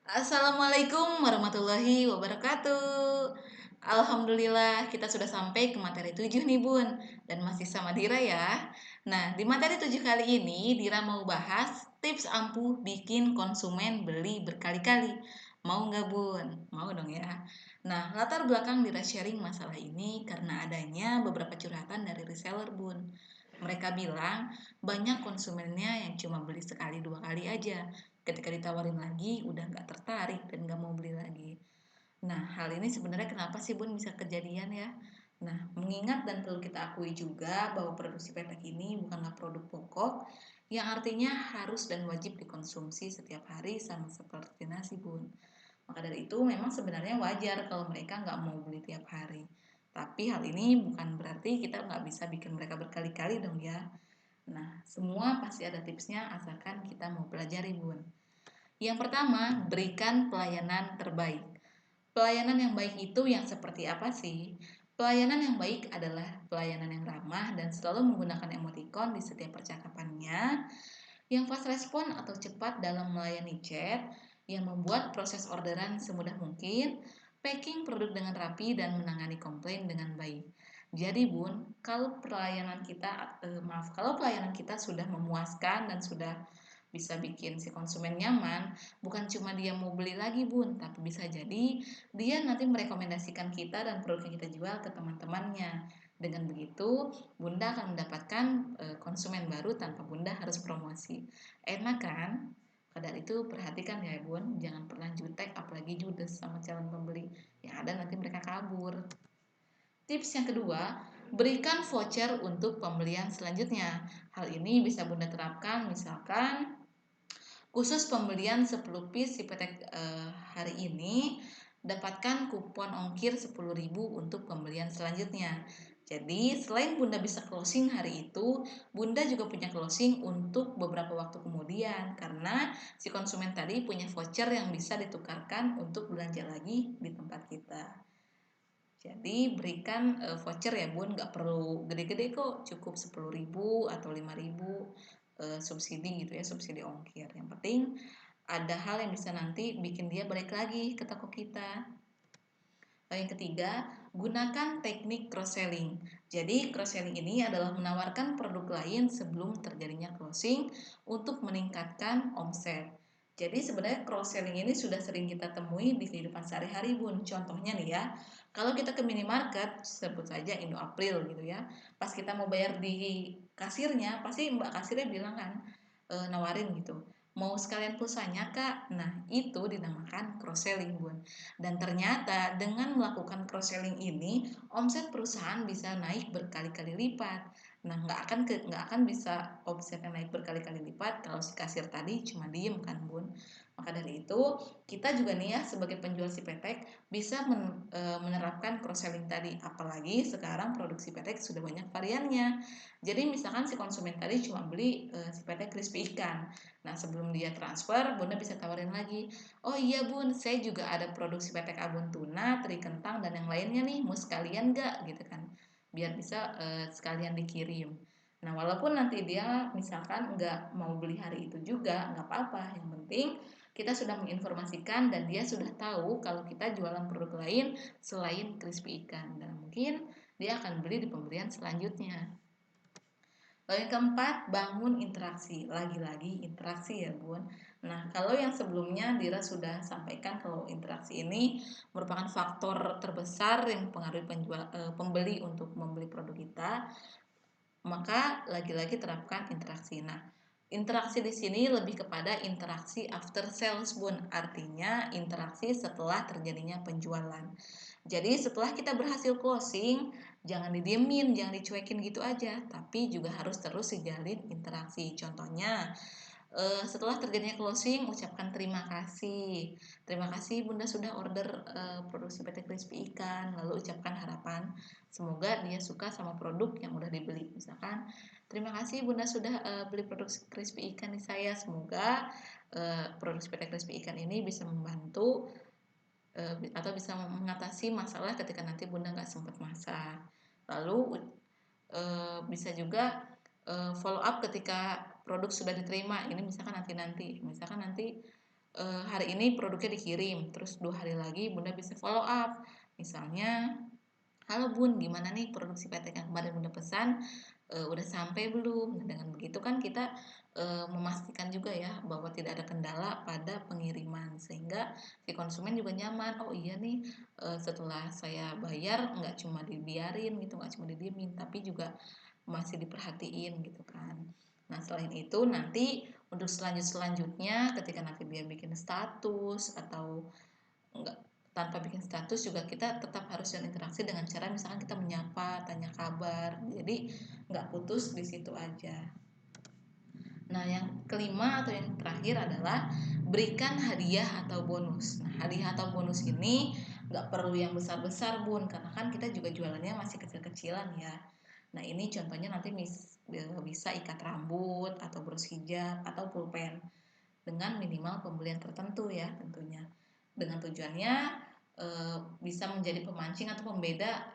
Assalamualaikum warahmatullahi wabarakatuh. Alhamdulillah kita sudah sampai ke materi 7 nih Bun. Dan masih sama Dira ya. Nah di materi 7 kali ini Dira mau bahas tips ampuh bikin konsumen beli berkali-kali. Mau nggak Bun? Mau dong ya. Nah latar belakang Dira sharing masalah ini karena adanya beberapa curhatan dari reseller Bun. Mereka bilang banyak konsumennya yang cuma beli sekali dua kali aja, ketika ditawarin lagi udah nggak tertarik dan nggak mau beli lagi. Nah, hal ini sebenarnya kenapa sih Bun bisa kejadian ya? Nah, mengingat dan perlu kita akui juga bahwa produksi petek ini bukanlah produk pokok yang artinya harus dan wajib dikonsumsi setiap hari sama seperti nasi Bun. Maka dari itu memang sebenarnya wajar kalau mereka nggak mau beli tiap hari. Tapi hal ini bukan berarti kita nggak bisa bikin mereka berkali-kali dong ya. Nah, semua pasti ada tipsnya asalkan kita mau pelajari Bun. Yang pertama, berikan pelayanan terbaik. Pelayanan yang baik itu yang seperti apa sih? Pelayanan yang baik adalah pelayanan yang ramah dan selalu menggunakan emoticon di setiap percakapannya, yang fast respon atau cepat dalam melayani chat, yang membuat proses orderan semudah mungkin, packing produk dengan rapi dan menangani komplain dengan baik. Jadi Bun, kalau pelayanan kita sudah memuaskan dan sudah bisa bikin si konsumen nyaman, bukan cuma dia mau beli lagi Bun, tapi bisa jadi dia nanti merekomendasikan kita dan produk yang kita jual ke teman-temannya. Dengan begitu, Bunda akan mendapatkan konsumen baru tanpa Bunda harus promosi. Enak kan? Maka dari itu perhatikan ya Bun, jangan pernah jutek apalagi judes sama calon pembeli. Yang ada nanti mereka kabur. Tips yang kedua, berikan voucher untuk pembelian selanjutnya. Hal ini bisa Bunda terapkan misalkan khusus pembelian 10 piece Cipetek hari ini dapatkan kupon ongkir 10.000 untuk pembelian selanjutnya. Jadi selain Bunda bisa closing hari itu, Bunda juga punya closing untuk beberapa waktu kemudian karena si konsumen tadi punya voucher yang bisa ditukarkan untuk belanja lagi di tempat kita. Jadi berikan voucher ya Bun, nggak perlu gede-gede kok, cukup 10.000 atau 5.000 subsidi gitu ya, subsidi ongkir. Yang penting ada hal yang bisa nanti bikin dia balik lagi ke toko kita. Lalu yang ketiga, gunakan teknik cross-selling. Jadi cross-selling ini adalah menawarkan produk lain sebelum terjadinya closing untuk meningkatkan omset. Jadi sebenarnya cross-selling ini sudah sering kita temui di kehidupan sehari-hari Bun. Contohnya nih ya, kalau kita ke minimarket, sebut saja Indo April gitu ya. Pas kita mau bayar di kasirnya, pasti mbak kasirnya bilang kan, nawarin gitu. Mau sekalian pulsanya kak? Nah itu dinamakan cross-selling Bun. Dan ternyata dengan melakukan cross-selling ini, omset perusahaan bisa naik berkali-kali lipat. Nah, nggak akan bisa omset yang naik berkali-kali lipat kalau si kasir tadi cuma diem kan, Bun. Maka dari itu, kita juga nih ya sebagai penjual si petek bisa menerapkan cross-selling tadi. Apalagi sekarang produksi petek sudah banyak variannya. Jadi misalkan si konsumen tadi cuma beli si petek crispy ikan. Nah, sebelum dia transfer, Bunda bisa tawarin lagi, oh iya Bun, saya juga ada produksi petek abon tuna, teri kentang, dan yang lainnya nih, mau sekalian gak? Gitu kan, biar bisa sekalian dikirim. Nah, walaupun nanti dia misalkan nggak mau beli hari itu juga, nggak apa-apa. Yang penting kita sudah menginformasikan dan dia sudah tahu kalau kita jualan produk lain selain crispy ikan. Dan mungkin dia akan beli di pembelian selanjutnya. Lalu yang keempat, bangun interaksi. Lagi-lagi interaksi ya Bun. Nah, kalau yang sebelumnya Dira sudah sampaikan kalau interaksi ini merupakan faktor terbesar yang mempengaruhi pembeli untuk membeli produk kita, maka lagi-lagi terapkan interaksi. Nah, interaksi di sini lebih kepada interaksi after sales Bun, artinya interaksi setelah terjadinya penjualan. Jadi setelah kita berhasil closing, jangan didiemin, jangan dicuekin gitu aja, tapi juga harus terus dijalin interaksi. Contohnya, setelah terjadinya closing, ucapkan terima kasih. Terima kasih Bunda sudah order produksi PT Crispy Ikan. Lalu ucapkan harapan semoga dia suka sama produk yang udah dibeli. Misalkan, terima kasih Bunda sudah beli produksi Crispy Ikan di saya. Semoga produksi PT Crispy Ikan ini bisa membantu atau bisa mengatasi masalah ketika nanti Bunda nggak sempat masak. Lalu bisa juga follow up ketika produk sudah diterima. Ini misalkan nanti hari ini produknya dikirim, terus 2 hari lagi Bunda bisa follow up. Misalnya, "Halo Bun, gimana nih produksi PT yang kemarin Bunda pesan, udah sampai belum?" Nah, dengan begitu kan kita, memastikan juga ya bahwa tidak ada kendala pada pengiriman, sehingga si konsumen juga nyaman, "Oh iya nih, setelah saya bayar nggak cuma dibiarin gitu, nggak cuma didiemin, tapi juga masih diperhatiin," gitu kan. Nah, selain itu nanti untuk selanjutnya ketika nanti dia bikin status atau enggak tanpa bikin status juga kita tetap harus interaksi dengan cara misalkan kita menyapa, tanya kabar. Jadi nggak putus di situ aja. Nah, yang kelima atau yang terakhir adalah berikan hadiah atau bonus. Nah, hadiah atau bonus ini nggak perlu yang besar-besar Bun, karena kan kita juga jualannya masih kecil-kecilan ya. Nah, ini contohnya nanti bisa ikat rambut atau bros hijab atau pulpen dengan minimal pembelian tertentu ya tentunya. Dengan tujuannya bisa menjadi pemancing atau pembeda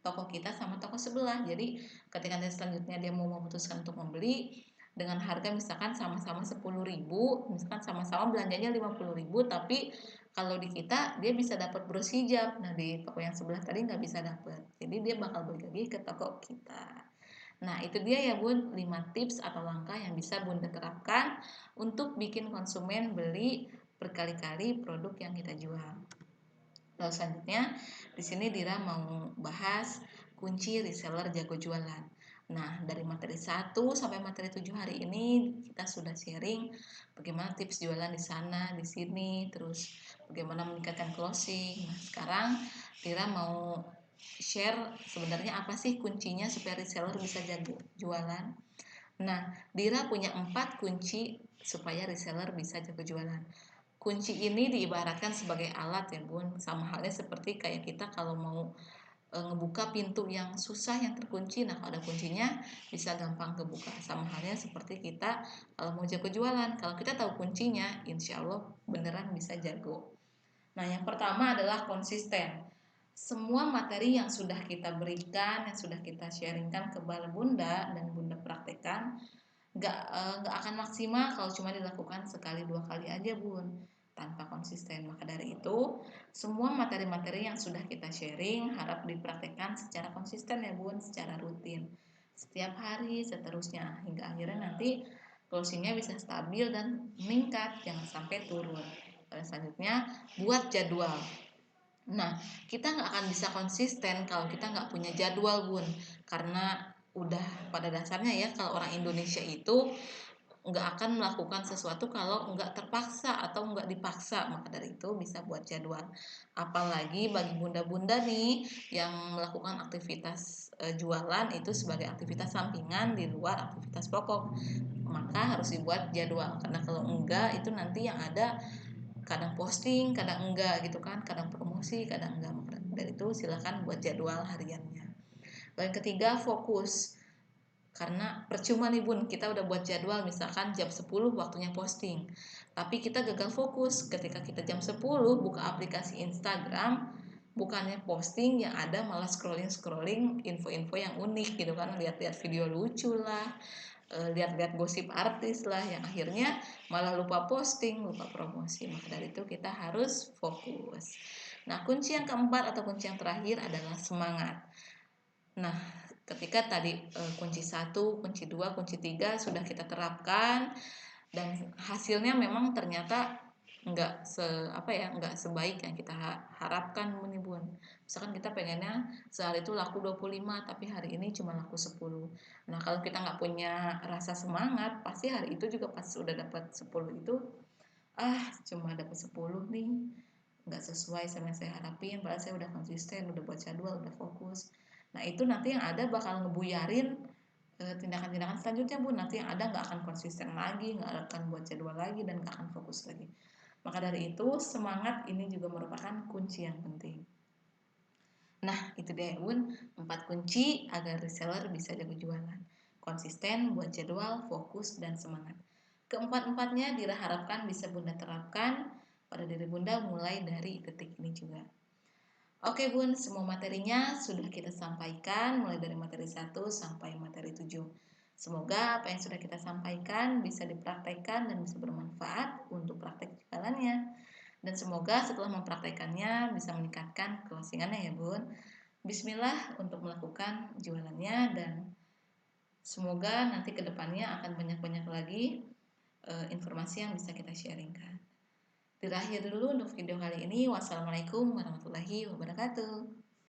toko kita sama toko sebelah. Jadi ketika nanti selanjutnya dia mau memutuskan untuk membeli dengan harga misalkan sama-sama 10.000, misalkan sama-sama belanjanya 50.000, tapi kalau di kita dia bisa dapat bros hijab. Nah, di toko yang sebelah tadi nggak bisa dapat. Jadi dia bakal balik lagi ke toko kita. Nah, itu dia ya Bun, 5 tips atau langkah yang bisa Bunda terapkan untuk bikin konsumen beli berkali-kali produk yang kita jual. Lalu selanjutnya, di sini Dira mau bahas kunci reseller jago jualan. Nah, dari materi 1 sampai materi 7 hari ini kita sudah sharing bagaimana tips jualan di sana, di sini, terus bagaimana meningkatkan closing. Nah, sekarang Dira mau share sebenarnya apa sih kuncinya supaya reseller bisa jago jualan. Nah, Dira punya 4 kunci supaya reseller bisa jago jualan. Kunci ini diibaratkan sebagai alat ya Bun, sama halnya seperti kayak kita kalau mau ngebuka pintu yang susah yang terkunci. Nah, kalau ada kuncinya bisa gampang kebuka. Sama halnya seperti kita kalau mau jago jualan, kalau kita tahu kuncinya, insya Allah beneran bisa jago. Nah, yang pertama adalah konsisten. Semua materi yang sudah kita berikan, yang sudah kita sharingkan ke Bunda dan Bunda praktekkan, nggak akan maksimal kalau cuma dilakukan sekali 2 kali aja Bun, tanpa konsisten. Maka dari itu semua materi-materi yang sudah kita sharing harap dipraktekkan secara konsisten ya Bun, secara rutin setiap hari seterusnya hingga akhirnya nanti closingnya bisa stabil dan meningkat, jangan sampai turun. Dan selanjutnya buat jadwal. Nah, kita nggak akan bisa konsisten kalau kita nggak punya jadwal Bun, karena udah pada dasarnya ya kalau orang Indonesia itu nggak akan melakukan sesuatu kalau nggak terpaksa atau nggak dipaksa. Maka dari itu bisa buat jadwal. Apalagi bagi bunda-bunda nih yang melakukan aktivitas jualan itu sebagai aktivitas sampingan di luar aktivitas pokok, maka harus dibuat jadwal, karena kalau enggak itu nanti yang ada kadang posting, kadang enggak gitu kan, kadang promosi, kadang enggak. Maka dari itu silakan buat jadwal hariannya. Lalu yang ketiga, fokus. Karena percuma nih Bun, kita udah buat jadwal misalkan jam 10 waktunya posting, tapi kita gagal fokus ketika kita jam 10 buka aplikasi Instagram, bukannya posting yang ada malah scrolling info-info yang unik gitu kan, lihat-lihat video lucu lah, lihat-lihat gosip artis lah, yang akhirnya malah lupa posting, lupa promosi. Maka dari itu kita harus fokus. Nah, kunci yang keempat atau kunci yang terakhir adalah semangat. Nah, ketika tadi kunci 1, kunci 2, kunci 3 sudah kita terapkan dan hasilnya memang ternyata nggak sebaik yang kita harapkan nih Bun. Misalkan kita pengennya sehari itu laku 25, tapi hari ini cuma laku 10. Nah, kalau kita nggak punya rasa semangat, pasti hari itu juga pas udah dapat 10 itu cuma dapat 10 nih, nggak sesuai sama yang saya harapin, padahal saya udah konsisten, udah buat jadwal, udah fokus. Nah, itu nanti yang ada bakal ngebuyarin tindakan-tindakan selanjutnya Bun. Nanti yang ada nggak akan konsisten lagi, nggak akan buat jadwal lagi, dan nggak akan fokus lagi. Maka dari itu semangat ini juga merupakan kunci yang penting. Nah, itu dia Bun, 4 kunci agar reseller bisa jago jualan. Konsisten, buat jadwal, fokus, dan semangat. Keempat-empatnya diharapkan bisa Bunda terapkan pada diri Bunda mulai dari detik ini juga. Oke Bun, semua materinya sudah kita sampaikan mulai dari materi 1 sampai materi 7. Semoga apa yang sudah kita sampaikan bisa dipraktekkan dan bisa bermanfaat untuk praktek jualannya. Dan semoga setelah mempraktekannya bisa meningkatkan closingannya ya Bun. Bismillah untuk melakukan jualannya dan semoga nanti kedepannya akan banyak-banyak lagi informasi yang bisa kita sharingkan. Terakhir dulu untuk video kali ini. Wassalamualaikum warahmatullahi wabarakatuh.